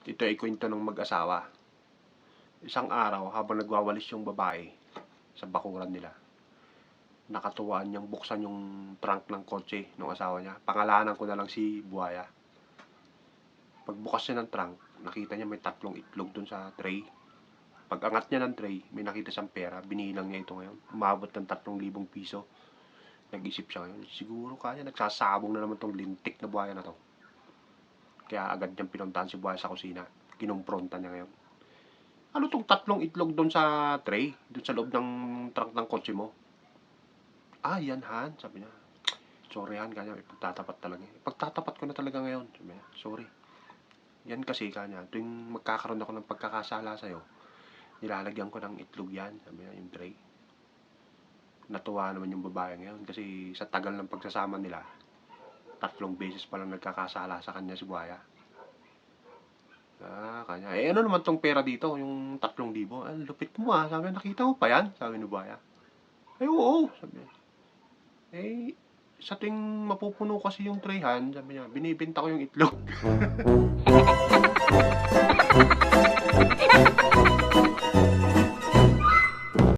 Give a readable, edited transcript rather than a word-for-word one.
Ito ay kwento ng mag-asawa. Isang araw habang nagwawalis yung babae sa bakuran nila, nakatuwaan niyang buksan yung trunk ng kotse ng asawa niya. Pangalanan ko na lang si Buhaya. Pagbukas niya ng trunk, nakita niya may 3 itlog dun sa tray. Pag-angat niya ng tray, may nakita siyang pera. Binilang niya ito ngayon. Umabot ng 3,000 piso. Nag-isip siya ngayon, siguro kaya nagsasabong na naman tong lintik na buhaya na to. Kaya agad niyang pinuntahan si Buhaya sa kusina. Kinumpronta niya ngayon. Ano tong 3 itlog doon sa tray? Doon sa loob ng trunk ng kotse mo? Ah, yan Han, sabi niya. Sorry Han, kanya ipagtatapat talaga. Ipagtatapat ko na talaga ngayon. Sabi niya, sorry. Yan kasi kanya, tuwing magkakaroon ako ng pagkakasala sa'yo, nilalagyan ko ng itlog yan, sabi niya, yung tray. Natuwa naman yung babae ngayon kasi sa tagal ng pagsasama nila, 3 beses pa lang nagkakasala sa kanya si Buhaya. Ah, kanya. Eh, ano naman tong pera dito? Yung 3,000. Ah, lupit mo ah. Sabi niya, nakita mo pa yan? Sabi ni Buhaya. Ay, oo. Sabi niya. Eh, sa tuwing mapupuno kasi yung trayhan, sabi niya, binibenta ko yung itlog.